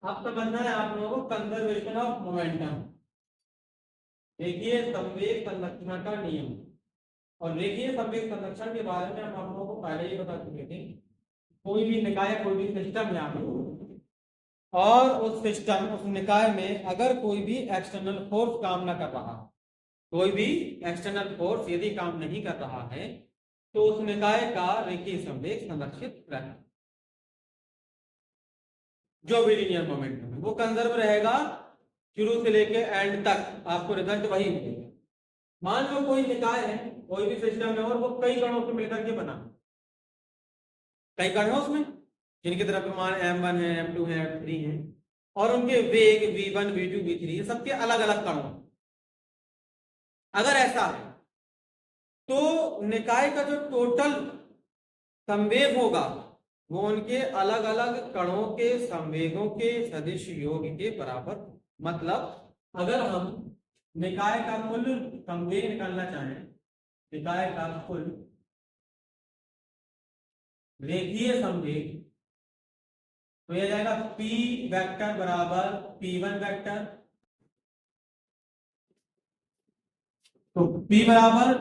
अब समझना है आप लोगों को कंजर्वेशन ऑफ मोमेंटम। देखिए संवेग संरक्षण का नियम, और देखिए संवेग संरक्षण के बारे में हम आप लोगों को पहले ही बता चुके थे। कोई भी निकाय, कोई भी सिस्टम यहाँ पे, और उस सिस्टम, उस निकाय में अगर कोई भी एक्सटर्नल फोर्स काम न कर रहा, कोई भी एक्सटर्नल फोर्स यदि काम नहीं कर रहा है, तो उस निकाय का रेखीय संवेग संरक्षित रहता, जो भी लीनियर मोमेंटम है वो कंजर्व रहेगा शुरू से लेके एंड तक, आपको रिजल्ट वही मिलेगा। मान लो कोई निकाय है, कोई भी सिस्टम है, और वो कई कणों से मिलकर के बना, कई कण है उसमें जिनकी द्रव्यमान m1 है, m2 है, m3 है, और उनके वेग v1 v2 v3 है, सबके अलग अलग कण। अगर ऐसा है तो निकाय का जो टोटल संवेग होगा वो उनके अलग अलग कणों के संवेगों के सदिश योग के बराबर। मतलब अगर हम निकाय का कुल संवेग निकालना चाहें, निकाय का कुल रेखीय संवेग, तो यह जाएगा p वेक्टर बराबर p1 वेक्टर, तो p बराबर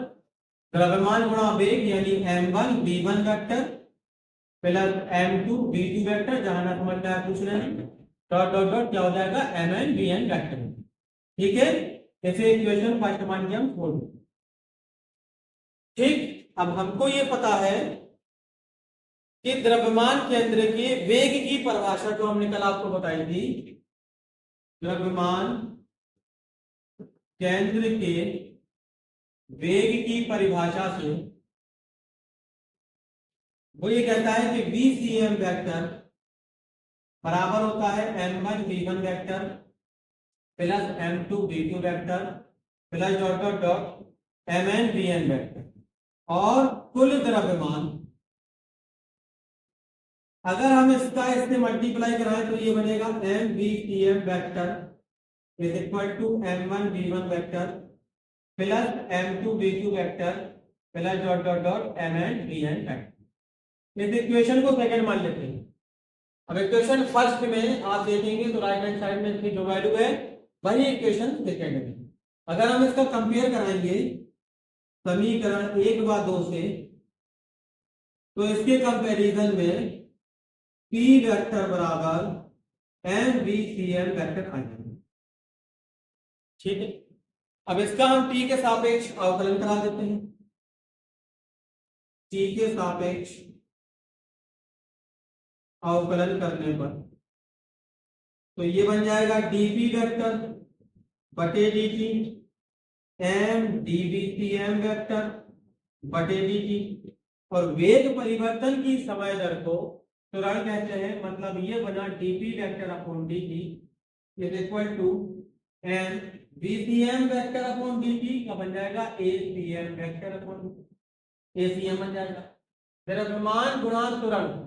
द्रव्यमान गुणा वेग यानी m1 v1 vector plus m2 v2 vector, जहां ना समझ में आया कुछ नहीं, डॉट डॉट डॉट क्या हो जाएगा mn vn वेक्टर। ठीक है, ऐसे इक्वेशन फर्स्ट मान के हम छोड़ दें। ठीक, अब हमको ये पता है कि द्रव्यमान केंद्र के वेग की परिभाषा जो हमने कल आपको बताई थी, द्रव्यमान केंद्र के वेग की परिभाषा से वो ये कहता है कि VCM वेक्टर बराबर होता है m1 v1 vector plus m2 v2 vector plus dot dot dot mn vn vector, और कुल द्रव्यमान अगर हम इसका इससे मल्टीप्लाई कराएं तो ये बनेगा MVCM vector is equal to m1 v1 vector plus m2 v2 vector plus dot dot dot mn vn vector. इस इक्वेशन को सेकंड मान लेते हैं। अब इक्वेशन फर्स्ट में आप देखेंगे तो राइट हैंड साइड में इसकी जो वैल्यू है वही इक्वेशन सेकंड में। अगर हम इसका कंपेयर कराएंगे समीकरण 1 व 2 से, तो इसके कंपैरिजन में p वेक्टर बराबर MVCM वेक्टर आ जाएगा। ठीक है, अब इसका हम t के सापेक्ष अवकलन करा देते हैं। t के सापेक्ष अवकलन करने पर तो ये बन जाएगा dp वेक्टर बटे dt m dVCM वेक्टर बटे dt, और वेग परिवर्तन की समय दर को त्वरण कहते हैं। मतलब ये बना dp vector upon dt is equal to m VCM vector upon dt का बन जाएगा ACM वेक्टर अपॉन ACM बन जाएगा। द्रव्यमान गुणा त्वरण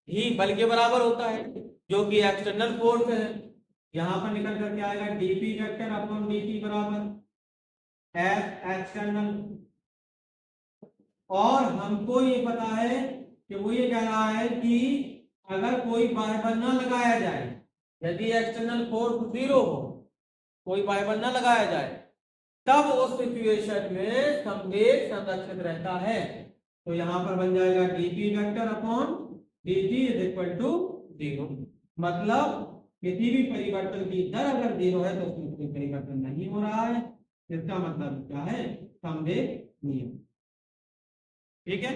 ही बल के बराबर होता है, जो कि एक्सटर्नल फोर्स है। यहां पर निकल करके आएगा dp वेक्टर अपॉन dt बराबर F एक्सटर्नल, और हमको ये पता है कि वो ये कह रहा है कि अगर कोई बाह्य बल न लगाया जाए, यदि एक्सटर्नल फोर्स 0 हो, कोई बाह्य बल न लगाया जाए, तब उस सिचुएशन में संवेग संरक्षित रहता है। तो यहां पर बन जाएगा dp vector upon dt is equal to 0। मतलब किसी भी परिवर्तन की दर अगर 0 है तो उसमें कोई परिवर्तन नहीं हो रहा है, इसका मतलब क्या है, संवेग नियम। ठीक है,